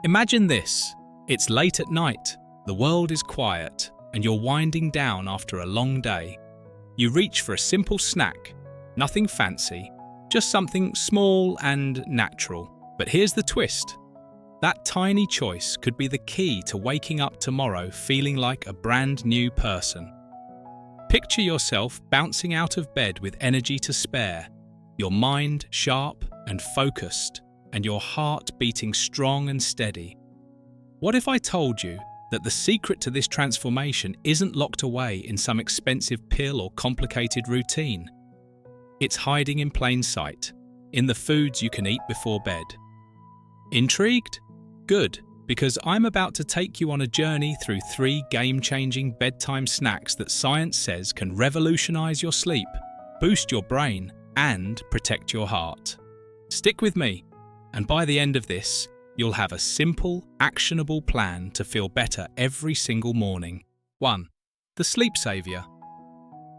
Imagine this. It's late at night, the world is quiet, and you're winding down after a long day. You reach for a simple snack, nothing fancy, just something small and natural. But here's the twist. That tiny choice could be the key to waking up tomorrow feeling like a brand new person. Picture yourself bouncing out of bed with energy to spare, your mind sharp and focused, and your heart beating strong and steady. What if I told you that the secret to this transformation isn't locked away in some expensive pill or complicated routine? It's hiding in plain sight, in the foods you can eat before bed. Intrigued? Good, because I'm about to take you on a journey through 3 game-changing bedtime snacks that science says can revolutionize your sleep, boost your brain, and protect your heart. Stick with me, and by the end of this, you'll have a simple, actionable plan to feel better every single morning. 1. The sleep savior.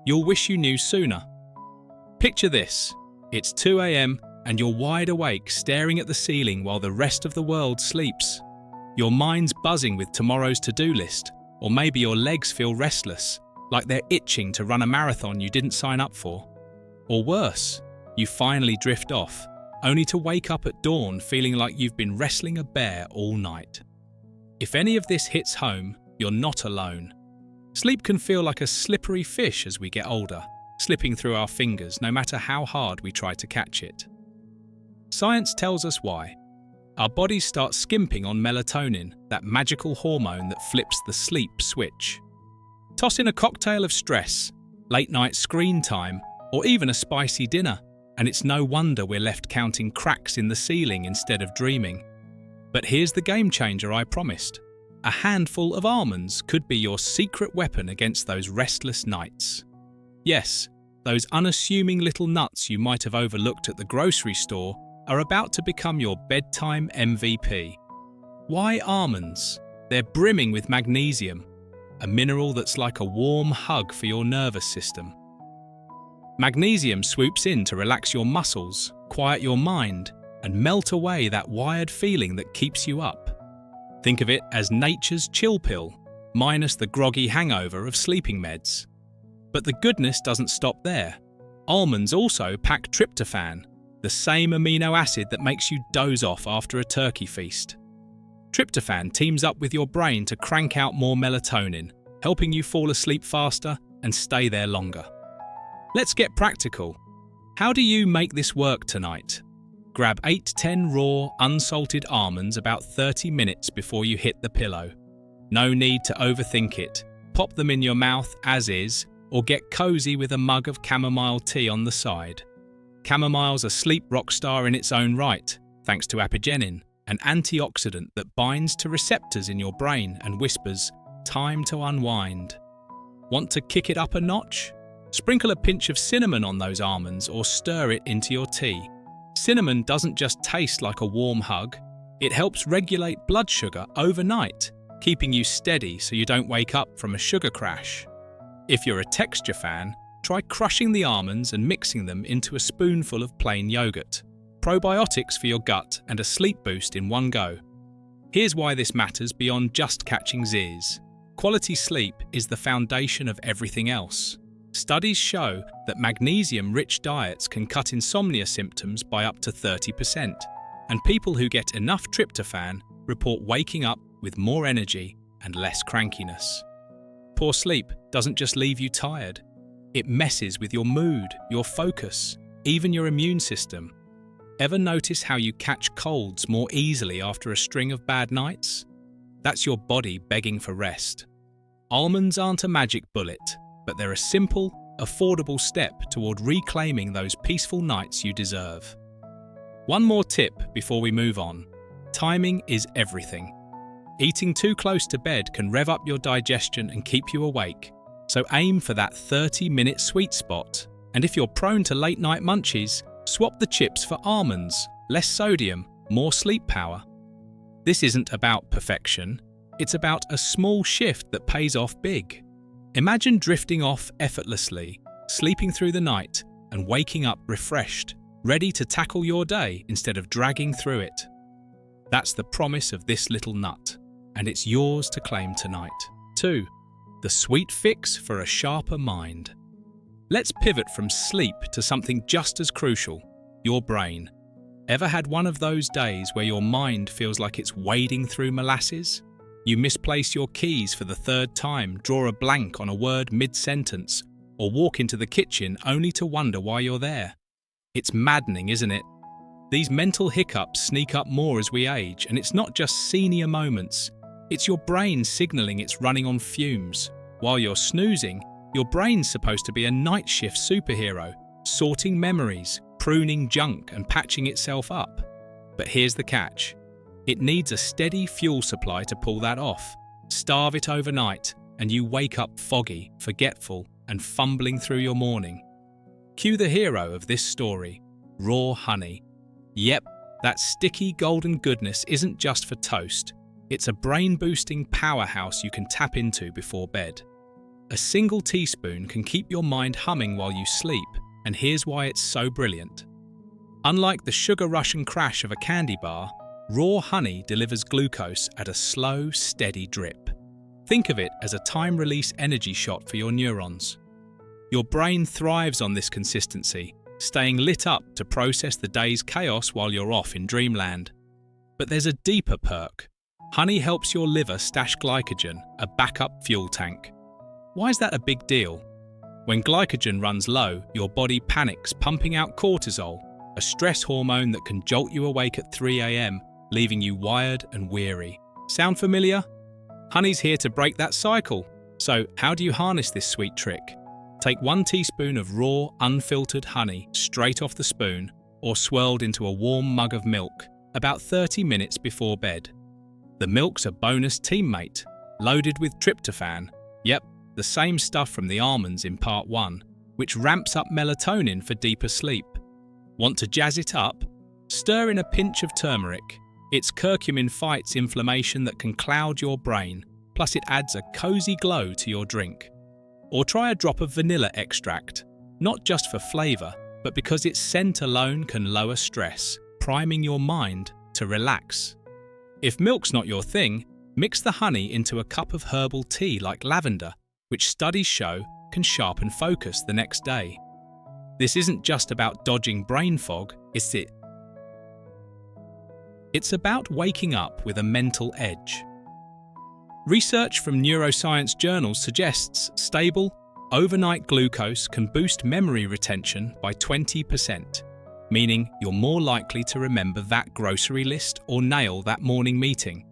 You'll wish you knew sooner. Picture this. It's 2 a.m. and you're wide awake staring at the ceiling while the rest of the world sleeps. Your mind's buzzing with tomorrow's to-do list, or maybe your legs feel restless, like they're itching to run a marathon you didn't sign up for. Or worse, you finally drift off, only to wake up at dawn feeling like you've been wrestling a bear all night. If any of this hits home, you're not alone. Sleep can feel like a slippery fish as we get older, slipping through our fingers no matter how hard we try to catch it. Science tells us why. Our bodies start skimping on melatonin, that magical hormone that flips the sleep switch. Toss in a cocktail of stress, late-night screen time, or even a spicy dinner, and it's no wonder we're left counting cracks in the ceiling instead of dreaming. But here's the game changer I promised. A handful of almonds could be your secret weapon against those restless nights. Yes, those unassuming little nuts you might have overlooked at the grocery store are about to become your bedtime MVP. Why almonds? They're brimming with magnesium, a mineral that's like a warm hug for your nervous system. Magnesium swoops in to relax your muscles, quiet your mind, and melt away that wired feeling that keeps you up. Think of it as nature's chill pill, minus the groggy hangover of sleeping meds. But the goodness doesn't stop there. Almonds also pack tryptophan, the same amino acid that makes you doze off after a turkey feast. Tryptophan teams up with your brain to crank out more melatonin, helping you fall asleep faster and stay there longer. Let's get practical. How do you make this work tonight? Grab 8 to 10 raw, unsalted almonds about 30 minutes before you hit the pillow. No need to overthink it. Pop them in your mouth as is, or get cozy with a mug of chamomile tea on the side. Chamomile's a sleep rock star in its own right, thanks to apigenin, an antioxidant that binds to receptors in your brain and whispers, "Time to unwind." Want to kick it up a notch? Sprinkle a pinch of cinnamon on those almonds or stir it into your tea. Cinnamon doesn't just taste like a warm hug, it helps regulate blood sugar overnight, keeping you steady so you don't wake up from a sugar crash. If you're a texture fan, try crushing the almonds and mixing them into a spoonful of plain yogurt. Probiotics for your gut and a sleep boost in one go. Here's why this matters beyond just catching z's. Quality sleep is the foundation of everything else. Studies show that magnesium-rich diets can cut insomnia symptoms by up to 30%, and people who get enough tryptophan report waking up with more energy and less crankiness. Poor sleep doesn't just leave you tired. It messes with your mood, your focus, even your immune system. Ever notice how you catch colds more easily after a string of bad nights? That's your body begging for rest. Almonds aren't a magic bullet, but they're a simple, affordable step toward reclaiming those peaceful nights you deserve. One more tip before we move on. Timing is everything. Eating too close to bed can rev up your digestion and keep you awake, so aim for that 30-minute sweet spot. And if you're prone to late-night munchies, swap the chips for almonds, less sodium, more sleep power. This isn't about perfection, it's about a small shift that pays off big. Imagine drifting off effortlessly, sleeping through the night, and waking up refreshed, ready to tackle your day instead of dragging through it. That's the promise of this little nut, and it's yours to claim tonight. 2. The sweet fix for a sharper mind. Let's pivot from sleep to something just as crucial, your brain. Ever had one of those days where your mind feels like it's wading through molasses? You misplace your keys for the third time, draw a blank on a word mid-sentence, or walk into the kitchen only to wonder why you're there. It's maddening, isn't it? These mental hiccups sneak up more as we age, and it's not just senior moments. It's your brain signalling it's running on fumes. While you're snoozing, your brain's supposed to be a night shift superhero, sorting memories, pruning junk and patching itself up. But here's the catch. It needs a steady fuel supply to pull that off. Starve it overnight, and you wake up foggy, forgetful, and fumbling through your morning. Cue the hero of this story, raw honey. Yep, that sticky golden goodness isn't just for toast. It's a brain-boosting powerhouse you can tap into before bed. A single teaspoon can keep your mind humming while you sleep, and here's why it's so brilliant. Unlike the sugar rush and crash of a candy bar, raw honey delivers glucose at a slow, steady drip. Think of it as a time-release energy shot for your neurons. Your brain thrives on this consistency, staying lit up to process the day's chaos while you're off in dreamland. But there's a deeper perk. Honey helps your liver stash glycogen, a backup fuel tank. Why is that a big deal? When glycogen runs low, your body panics, pumping out cortisol, a stress hormone that can jolt you awake at 3 a.m., leaving you wired and weary. Sound familiar? Honey's here to break that cycle. So, how do you harness this sweet trick? Take 1 teaspoon of raw, unfiltered honey straight off the spoon or swirled into a warm mug of milk about 30 minutes before bed. The milk's a bonus teammate, loaded with tryptophan. Yep, the same stuff from the almonds in part 1, which ramps up melatonin for deeper sleep. Want to jazz it up? Stir in a pinch of turmeric. Its curcumin fights inflammation that can cloud your brain, plus it adds a cozy glow to your drink. Or try a drop of vanilla extract, not just for flavour, but because its scent alone can lower stress, priming your mind to relax. If milk's not your thing, mix the honey into a cup of herbal tea like lavender, which studies show can sharpen focus the next day. This isn't just about dodging brain fog, it's about waking up with a mental edge. Research from neuroscience journals suggests stable, overnight glucose can boost memory retention by 20%, meaning you're more likely to remember that grocery list or nail that morning meeting.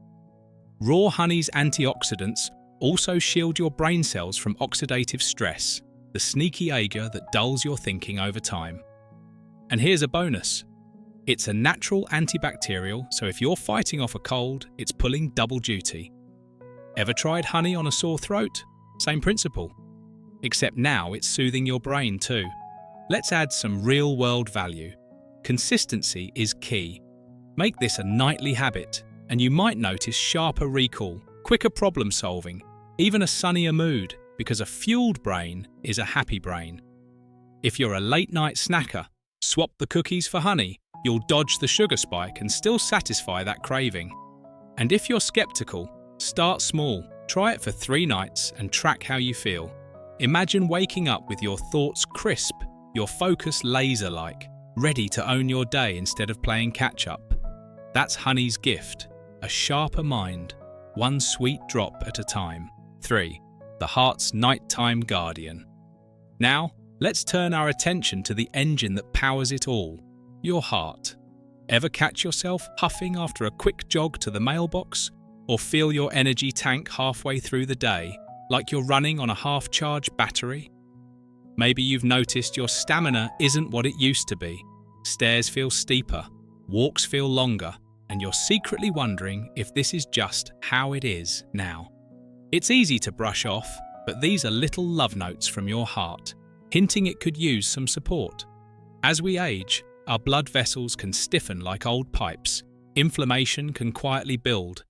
Raw honey's antioxidants also shield your brain cells from oxidative stress, the sneaky ager that dulls your thinking over time. And here's a bonus. It's a natural antibacterial, so if you're fighting off a cold, it's pulling double duty. Ever tried honey on a sore throat? Same principle. Except now it's soothing your brain too. Let's add some real-world value. Consistency is key. Make this a nightly habit, and you might notice sharper recall, quicker problem solving, even a sunnier mood, because a fueled brain is a happy brain. If you're a late-night snacker, swap the cookies for honey. You'll dodge the sugar spike and still satisfy that craving. And if you're skeptical, start small. Try it for 3 nights and track how you feel. Imagine waking up with your thoughts crisp, your focus laser-like, ready to own your day instead of playing catch-up. That's honey's gift, a sharper mind, one sweet drop at a time. 3. The heart's nighttime guardian. Now, let's turn our attention to the engine that powers it all, your heart. Ever catch yourself huffing after a quick jog to the mailbox? Or feel your energy tank halfway through the day, like you're running on a half-charged battery? Maybe you've noticed your stamina isn't what it used to be. Stairs feel steeper, walks feel longer, and you're secretly wondering if this is just how it is now. It's easy to brush off, but these are little love notes from your heart, hinting it could use some support. As we age, our blood vessels can stiffen like old pipes, inflammation can quietly build,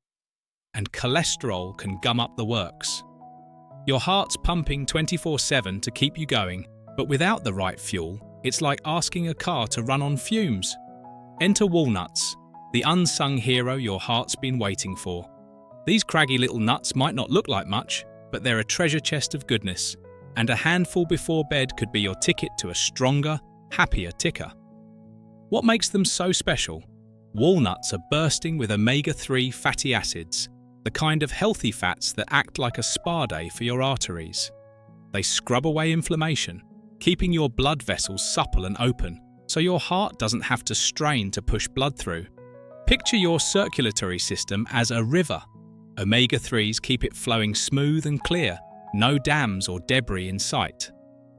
and cholesterol can gum up the works. Your heart's pumping 24/7 to keep you going, but without the right fuel, it's like asking a car to run on fumes. Enter walnuts. the unsung hero your heart's been waiting for. These craggy little nuts might not look like much, but they're a treasure chest of goodness, and a handful before bed could be your ticket to a stronger, happier ticker. What makes them so special? Walnuts are bursting with omega-3 fatty acids, the kind of healthy fats that act like a spa day for your arteries. They scrub away inflammation, keeping your blood vessels supple and open, so your heart doesn't have to strain to push blood through. Picture your circulatory system as a river. Omega-3s keep it flowing smooth and clear, no dams or debris in sight.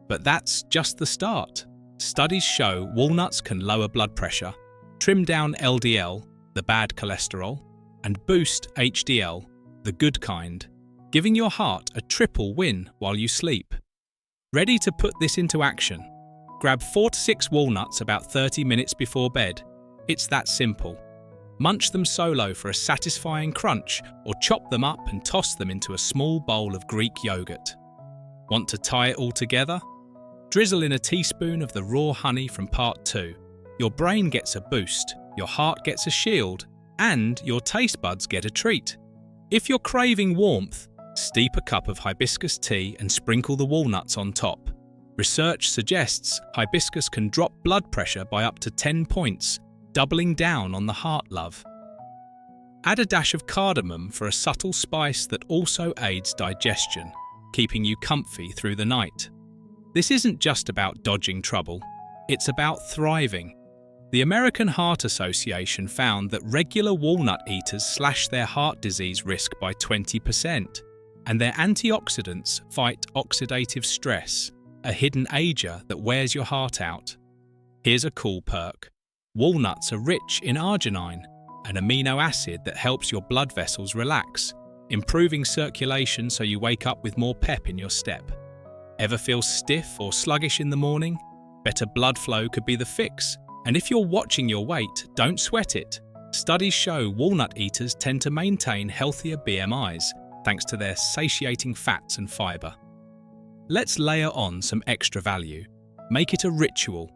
But that's just the start. Studies show walnuts can lower blood pressure, trim down LDL, the bad cholesterol, and boost HDL, the good kind, giving your heart a triple win while you sleep. Ready to put this into action? Grab 4 to 6 walnuts about 30 minutes before bed. It's that simple. Munch them solo for a satisfying crunch, or chop them up and toss them into a small bowl of Greek yogurt. Want to tie it all together? Drizzle in a teaspoon of the raw honey from part 2. Your brain gets a boost, your heart gets a shield, and your taste buds get a treat. If you're craving warmth, steep a cup of hibiscus tea and sprinkle the walnuts on top. Research suggests hibiscus can drop blood pressure by up to 10 points, doubling down on the heart love. Add a dash of cardamom for a subtle spice that also aids digestion, keeping you comfy through the night. This isn't just about dodging trouble, it's about thriving. The American Heart Association found that regular walnut eaters slash their heart disease risk by 20%, and their antioxidants fight oxidative stress, a hidden ager that wears your heart out. Here's a cool perk. Walnuts are rich in arginine, an amino acid that helps your blood vessels relax, improving circulation so you wake up with more pep in your step. Ever feel stiff or sluggish in the morning? Better blood flow could be the fix. And if you're watching your weight, don't sweat it. Studies show walnut eaters tend to maintain healthier BMIs thanks to their satiating fats and fiber. Let's layer on some extra value. Make it a ritual.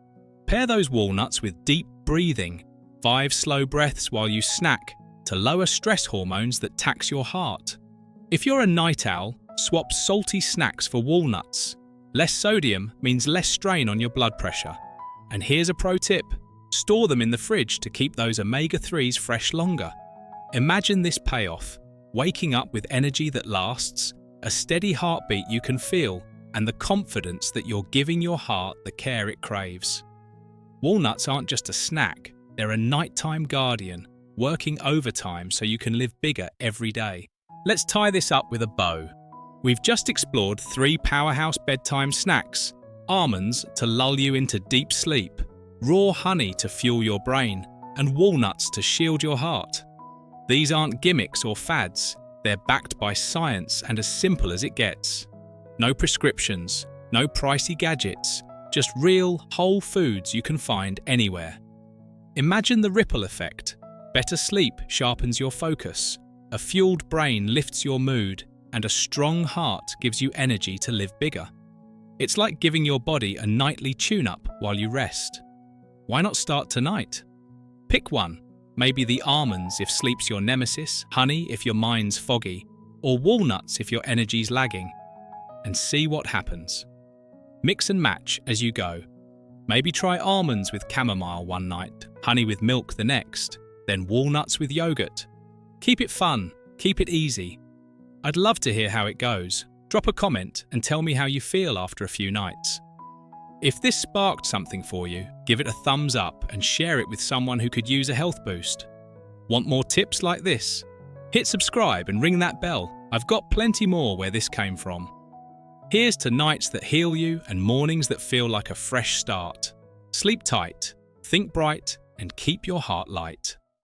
Pair those walnuts with deep breathing, 5 slow breaths while you snack, to lower stress hormones that tax your heart. If you're a night owl, swap salty snacks for walnuts. Less sodium means less strain on your blood pressure. And here's a pro tip. Store them in the fridge to keep those omega-3s fresh longer. Imagine this payoff. Waking up with energy that lasts, a steady heartbeat you can feel, and the confidence that you're giving your heart the care it craves. Walnuts aren't just a snack, they're a nighttime guardian, working overtime so you can live bigger every day. Let's tie this up with a bow. We've just explored 3 powerhouse bedtime snacks: almonds to lull you into deep sleep, raw honey to fuel your brain, and walnuts to shield your heart. These aren't gimmicks or fads, they're backed by science and as simple as it gets. No prescriptions, no pricey gadgets, just real, whole foods you can find anywhere. Imagine the ripple effect. Better sleep sharpens your focus, a fueled brain lifts your mood, and a strong heart gives you energy to live bigger. It's like giving your body a nightly tune-up while you rest. Why not start tonight? Pick one. Maybe the almonds if sleep's your nemesis, honey if your mind's foggy, or walnuts if your energy's lagging. And see what happens. Mix and match as you go. Maybe try almonds with chamomile one night, honey with milk the next, then walnuts with yogurt. Keep it fun, keep it easy. I'd love to hear how it goes. Drop a comment and tell me how you feel after a few nights. If this sparked something for you, give it a thumbs up and share it with someone who could use a health boost. Want more tips like this? Hit subscribe and ring that bell. I've got plenty more where this came from. Here's to nights that heal you and mornings that feel like a fresh start. Sleep tight, think bright, and keep your heart light.